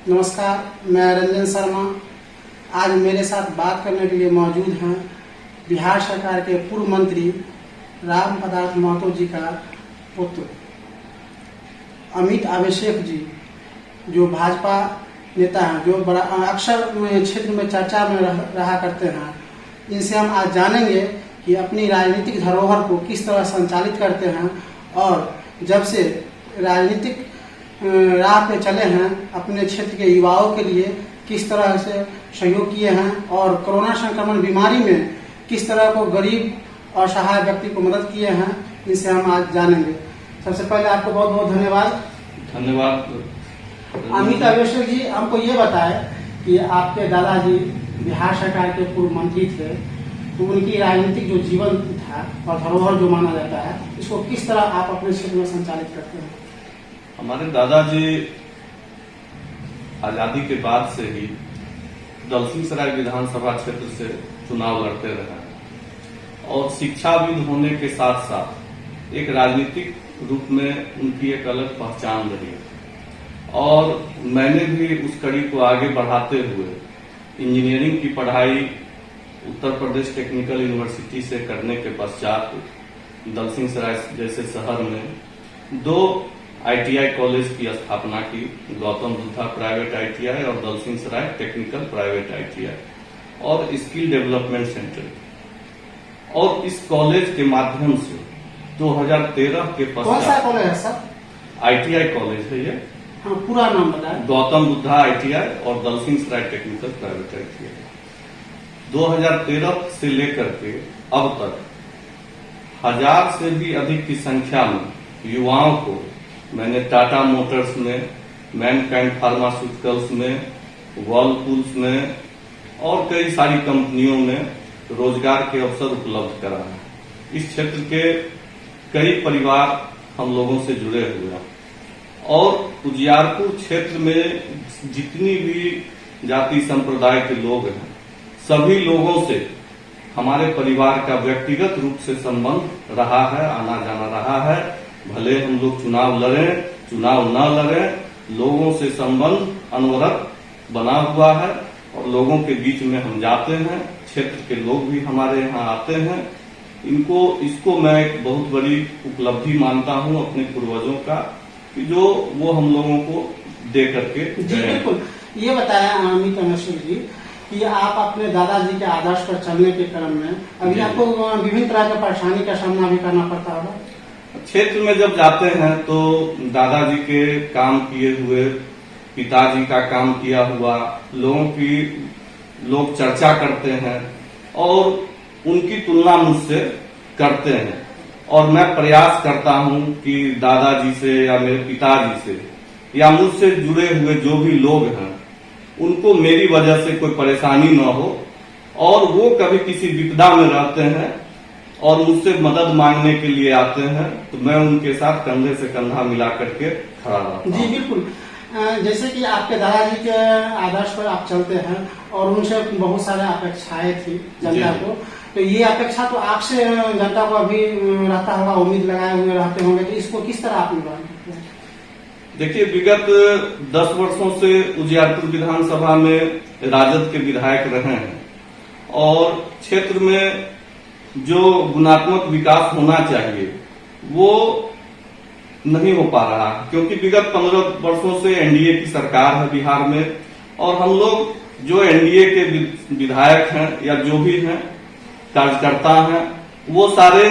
नमस्कार, मैं रंजन शर्मा। आज मेरे साथ बात करने के लिए मौजूद हैं बिहार सरकार के पूर्व मंत्री राम पदार्थ महतो जी का पुत्र अमित आवेशक जी, जो भाजपा नेता हैं, जो बड़ा अक्सर क्षेत्र में चर्चा में रहा करते हैं। इनसे हम आज जानेंगे कि अपनी राजनीतिक धरोहर को किस तरह संचालित करते हैं और जब से राजनीतिक राह पे चले हैं, अपने क्षेत्र के युवाओं के लिए किस तरह से सहयोग किए हैं और कोरोना संक्रमण बीमारी में किस तरह को गरीब और सहाय व्यक्ति को मदद किए हैं, इनसे हम आज जानेंगे। सबसे पहले आपको बहुत बहुत धन्यवाद। अमित आवेशक जी, हमको ये बताएं कि आपके दादाजी बिहार सरकार के पूर्व मंत्री थे, तो उनकी राजनीतिक जो जीवन था और धरोहर जो माना जाता है, इसको किस तरह आप अपने क्षेत्र में संचालित करते हैं? हमारे दादाजी आजादी के बाद से ही दलसिंहसराय विधानसभा क्षेत्र से चुनाव लड़ते रहे और शिक्षाविद होने के साथ साथ एक राजनीतिक रूप में उनकी एक अलग पहचान रही और मैंने भी उस कड़ी को आगे बढ़ाते हुए इंजीनियरिंग की पढ़ाई उत्तर प्रदेश टेक्निकल यूनिवर्सिटी से करने के पश्चात दलसिंहसराय जैसे शहर में 2 ITI कॉलेज की स्थापना की, गौतम बुद्धा प्राइवेट ITI और दलसिंहसराय टेक्निकल प्राइवेट ITI और स्किल डेवलपमेंट सेंटर। और इस कॉलेज के माध्यम से 2013 के पश्चात कौन सा कॉलेज है सर? ITI कॉलेज है ये। हाँ, पूरा नाम बताएं। गौतम बुद्धा ITI और दलसिंहसराय टेक्निकल प्राइवेट ITI। 2013 से लेकर के अब तक 1000 से भी अधिक की संख्या में युवाओं को मैंने टाटा मोटर्स में, मैनकाइंड फार्मास्यूटिकल्स में, वर्लपूल्स में और कई सारी कंपनियों में रोजगार के अवसर उपलब्ध करा है। इस क्षेत्र के कई परिवार हम लोगों से जुड़े हुए हैं और उजियारपुर क्षेत्र में जितनी भी जाति संप्रदाय के लोग हैं, सभी लोगों से हमारे परिवार का व्यक्तिगत रूप से संबंध रहा है, आना जाना रहा है। भले हम लोग चुनाव लड़ें, चुनाव न लड़ें, लोगों से संबंध अनवरत बना हुआ है और लोगों के बीच में हम जाते हैं। क्षेत्र के लोग भी हमारे यहाँ आते हैं। इसको मैं एक बहुत बड़ी उपलब्धि मानता हूँ अपने पूर्वजों का, कि जो वो हम लोगों को दे करके। जी बिल्कुल। ये बताया अमित आवेशक जी कि आप अपने दादाजी के आदर्श पर चलने के क्रम में अभी आपको विभिन्न तरह की परेशानी का सामना भी करना पड़ता होगा। क्षेत्र में जब जाते हैं तो दादाजी के काम किए हुए, पिताजी का काम किया हुआ लोग चर्चा करते हैं और उनकी तुलना मुझसे करते हैं और मैं प्रयास करता हूं कि दादाजी से या मेरे पिताजी से या मुझसे जुड़े हुए जो भी लोग हैं, उनको मेरी वजह से कोई परेशानी न हो और वो कभी किसी विपदा में रहते हैं और मुझसे मदद मांगने के लिए आते हैं, तो मैं उनके साथ कंधे से कंधा मिला करके खड़ा रहता हूं। जी बिल्कुल। जैसे कि आपके दादाजी के आदर्श पर आप चलते हैं और उनसे बहुत सारे अपेक्षाएं थी जनता को, तो ये अपेक्षा तो आपसे जनता को अभी रहता होगा, उम्मीद लगाए हुए रहते होंगे, तो इसको किस तरह आप निभाएंगे? देखिए, विगत 10 वर्षों से उजियारपुर विधानसभा में राजद के विधायक रहे हैं और क्षेत्र में जो गुणात्मक विकास होना चाहिए वो नहीं हो पा रहा, क्योंकि विगत 15 वर्षों से एनडीए की सरकार है बिहार में और हम लोग जो एनडीए के विधायक हैं या जो भी हैं कार्यकर्ता हैं, वो सारे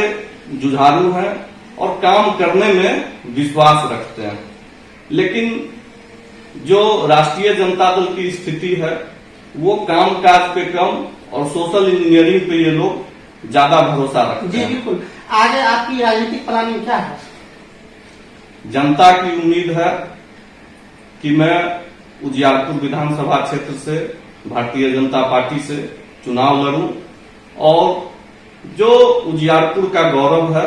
जुझारू हैं और काम करने में विश्वास रखते हैं। लेकिन जो राष्ट्रीय जनता दल की स्थिति है, वो काम काज पे कम और सोशल इंजीनियरिंग पे ये लोग ज्यादा भरोसा रखते हैं। जी बिल्कुल। आगे आपकी राजनीतिक प्लानिंग क्या है? जनता की उम्मीद है कि मैं उजियारपुर विधानसभा क्षेत्र से भारतीय जनता पार्टी से चुनाव लड़ूं और जो उजियारपुर का गौरव है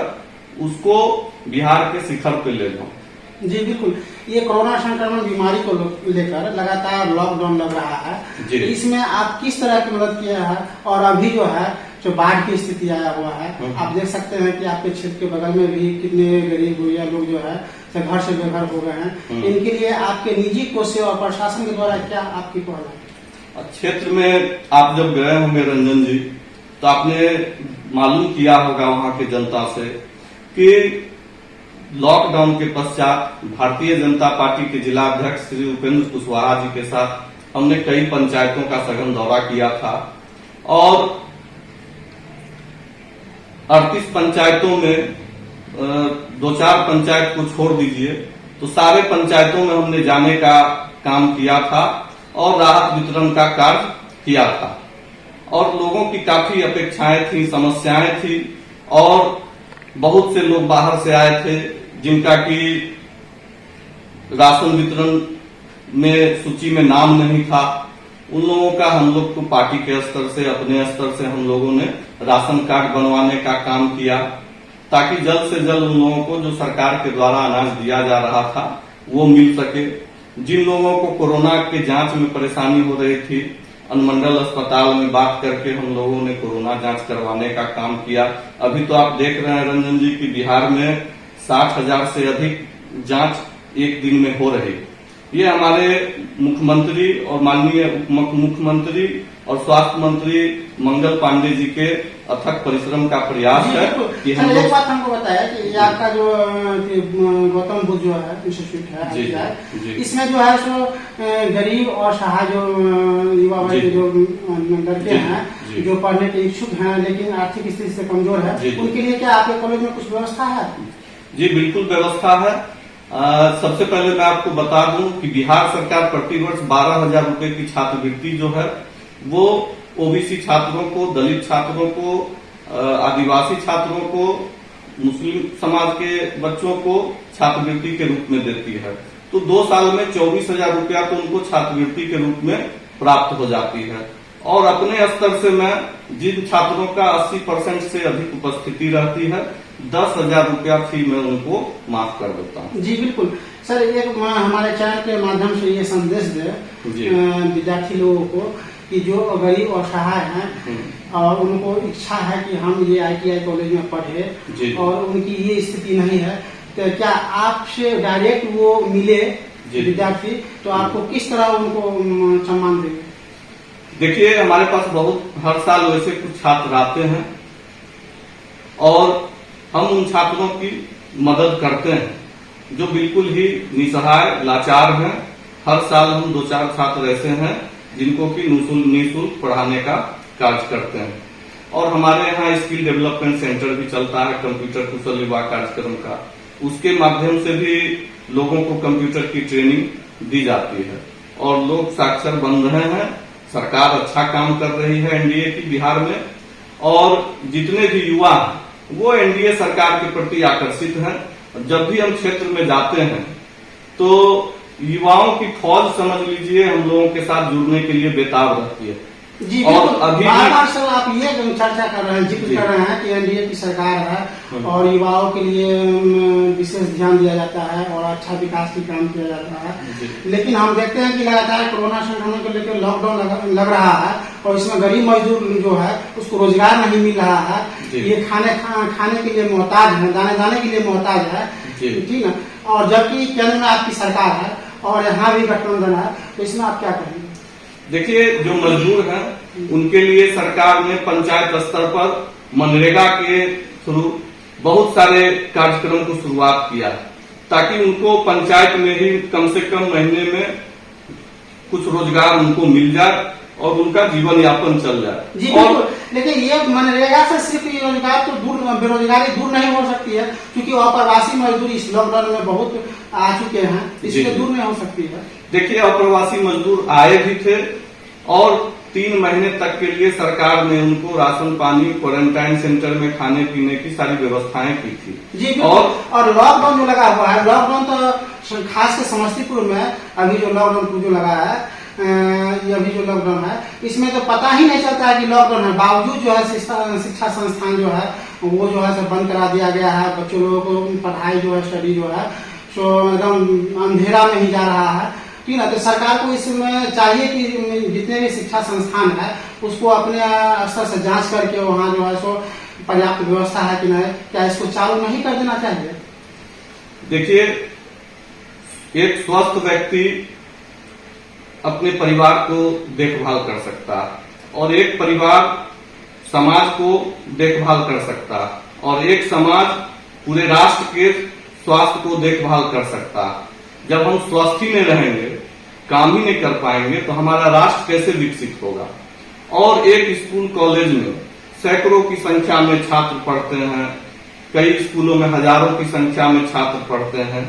उसको बिहार के शिखर पे ले जाऊं। जी बिल्कुल। ये कोरोना संक्रमण बीमारी को लेकर लगातार लॉकडाउन लग रहा है, इसमें आप किस तरह की मदद किए हैं और अभी जो है जो बाढ़ की स्थिति आया हुआ है, आप देख सकते हैं कि आपके क्षेत्र के बगल में भी कितने गरीब गुरिया लोग जो है घर से बेघर हो गए हैं। इनके लिए आपके निजी कोष से और प्रशासन के द्वारा क्या आपकी पहल है? क्षेत्र में आप जब गए होंगे रंजन जी, तो आपने मालूम किया होगा वहां की जनता से कि लॉकडाउन के पश्चात भारतीय जनता पार्टी के जिला अध्यक्ष श्री उपेंद्र कुशवाहा जी के साथ हमने कई पंचायतों का सघन दौरा किया था और 38 पंचायतों में 2-4 पंचायत को छोड़ दीजिए तो सारे पंचायतों में हमने जाने का काम किया था और राहत वितरण का कार्य किया था और लोगों की काफी अपेक्षाएं थी, समस्याएं थी और बहुत से लोग बाहर से आए थे जिनका कि राशन वितरण में सूची में नाम नहीं था। उन लोगों का हम लोग को पार्टी के स्तर से, अपने स्तर से हम लोगों ने राशन कार्ड बनवाने का काम किया ताकि जल्द से जल्द उन लोगों को जो सरकार के द्वारा अनाज दिया जा रहा था वो मिल सके। जिन लोगों को कोरोना के जांच में परेशानी हो रही थी, अनुमंडल अस्पताल में बात करके हम लोगों ने कोरोना जांच करवाने का काम किया। अभी तो आप देख रहे हैं रंजन जी की बिहार में 60,000 से अधिक जांच एक दिन में हो रही। ये हमारे मुख्यमंत्री और माननीय उप मुख्यमंत्री और स्वास्थ्य मंत्री मंगल पांडे जी के अथक परिश्रम का प्रयास है कि हम एक बात हमको बताया कि ये आपका जो गौतम बुद्ध जो है इंस्टीट्यूट है, इसमें जो है सो गरीब और सहाय जो युवा वर्ग जो लड़के हैं जो पढ़ने के इच्छुक हैं लेकिन आर्थिक स्थिति से कमजोर है, उनके लिए क्या आपके कॉलेज में कुछ व्यवस्था है? जी बिल्कुल व्यवस्था है। सबसे पहले मैं आपको बता दूं कि बिहार सरकार प्रतिवर्ष 12,000 रुपए की छात्रवृत्ति जो है वो ओबीसी छात्रों को, दलित छात्रों को, आदिवासी छात्रों को, मुस्लिम समाज के बच्चों को छात्रवृत्ति के रूप में देती है। तो 2 साल में 24,000 रुपया तो उनको छात्रवृत्ति के रूप में प्राप्त हो जाती है और अपने स्तर से मैं जिन छात्रों का 80% से अधिक उपस्थिति रहती है 10,000 रुपया फी में उनको माफ कर देता हूँ। जी बिल्कुल सर, एक हमारे चैनल के माध्यम से ये संदेश दे विद्यार्थी लोगों को कि जो गरीब और सहाय हैं और उनको इच्छा है कि हम ये ITI कॉलेज में पढ़े और उनकी ये स्थिति नहीं है, तो क्या आपसे डायरेक्ट वो मिले विद्यार्थी तो आपको किस तरह उनको सम्मान देंगे? देखिए हमारे पास बहुत हर साल वैसे कुछ छात्र आते हैं और हम उन छात्रों की मदद करते हैं जो बिल्कुल ही निसहाय लाचार हैं। हर साल हम 2-4 छात्र ऐसे हैं जिनको कि निःशुल्क पढ़ाने का कार्य करते हैं और हमारे यहाँ स्किल डेवलपमेंट सेंटर भी चलता है कंप्यूटर कुशल युवा कार्यक्रम का। उसके माध्यम से भी लोगों को कंप्यूटर की ट्रेनिंग दी जाती है और लोग साक्षर बन रहे हैं। सरकार अच्छा काम कर रही है एनडीए की बिहार में और जितने भी युवा हैं वो एनडीए सरकार के प्रति आकर्षित हैं। जब भी हम क्षेत्र में जाते हैं तो युवाओं की फौज समझ लीजिए हम लोगों के साथ जुड़ने के लिए बेताब रहती है। जी और अभी बार सर आप ये चर्चा कर रहे हैं, जिक्र कर रहे हैं कि एनडीए की सरकार है और युवाओं के लिए विशेष ध्यान दिया जाता है और अच्छा विकास की काम किया जाता है, लेकिन हम देखते हैं कि लगातार कोरोना संक्रमण को लेकर लॉकडाउन लग रहा है और इसमें गरीब मजदूर जो है उसको रोजगार नहीं मिल रहा है। ये खाने के लिए मोहताज है, दाने के लिए मोहताज है, ठीक है। और जबकि केंद्र में आपकी सरकार है और यहाँ भी गठबंधन है, तो इसमें आप क्या कहेंगे? देखिए जो मजदूर हैं उनके लिए सरकार ने पंचायत स्तर पर मनरेगा के थ्रू बहुत सारे कार्यक्रम को शुरुआत किया ताकि उनको पंचायत में ही कम से कम महीने में कुछ रोजगार उनको मिल जाए और उनका जीवन यापन चल जाए। जी और लेकिन ये मनरेगा से सिर्फ ये रोजगार तो दूर, बेरोजगारी दूर नहीं हो सकती है क्योंकि अप्रवासी मजदूर इस लॉकडाउन में बहुत आ चुके हैं, इसलिए दूर नहीं हो सकती है। देखिए अप्रवासी मजदूर आए भी थे और 3 महीने तक के लिए सरकार ने उनको राशन पानी, क्वारंटाइन सेंटर में खाने पीने की सारी व्यवस्थाएं की थी। जी और लॉकडाउन जो लगा हुआ है, लॉकडाउन तो खास कर समस्तीपुर में अभी जो लॉकडाउन जो लगा है, ये अभी जो लॉकडाउन है इसमें तो पता ही नहीं चलता है कि लॉकडाउन है, बावजूद जो है शिक्षा संस्थान जो है वो जो है बंद करा दिया गया है। बच्चों लोगों को पढ़ाई जो है, स्टडी जो है सो एकदम अंधेरा में ही जा रहा है ठीक है। तो सरकार को इसमें चाहिए कि जितने भी शिक्षा संस्थान है उसको अपने स्तर से जांच करके वहाँ जो है सो पर्याप्त व्यवस्था है कि नहीं, क्या इसको चालू नहीं कर देना चाहिए? देखिए, एक स्वस्थ व्यक्ति अपने परिवार को देखभाल कर सकता है और एक परिवार समाज को देखभाल कर सकता है और एक समाज पूरे राष्ट्र के स्वास्थ्य को देखभाल कर सकता है। जब हम स्वस्थ ही नहीं रहेंगे, काम ही नहीं कर पाएंगे, तो हमारा राष्ट्र कैसे विकसित होगा? और एक स्कूल कॉलेज में सैकड़ों की संख्या में छात्र पढ़ते हैं, कई स्कूलों में हजारों की संख्या में छात्र पढ़ते हैं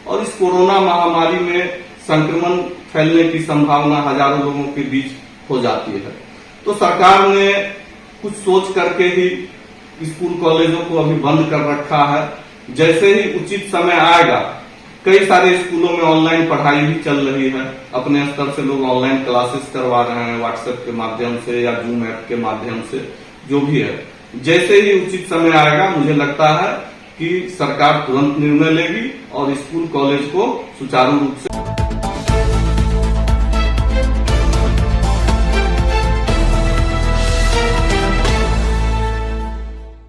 और इस कोरोना महामारी में संक्रमण फैलने की संभावना हजारों लोगों के बीच हो जाती है। तो सरकार ने कुछ सोच करके ही स्कूल कॉलेजों को अभी बंद कर रखा है। जैसे ही उचित समय आएगा, कई सारे स्कूलों में ऑनलाइन पढ़ाई भी चल रही है, अपने स्तर से लोग ऑनलाइन क्लासेस करवा रहे हैं, व्हाट्सएप के माध्यम से या जूम ऐप के माध्यम से, जो भी है। जैसे ही उचित समय आएगा, मुझे लगता है कि सरकार तुरंत निर्णय लेगी और स्कूल कॉलेज को सुचारू रूप से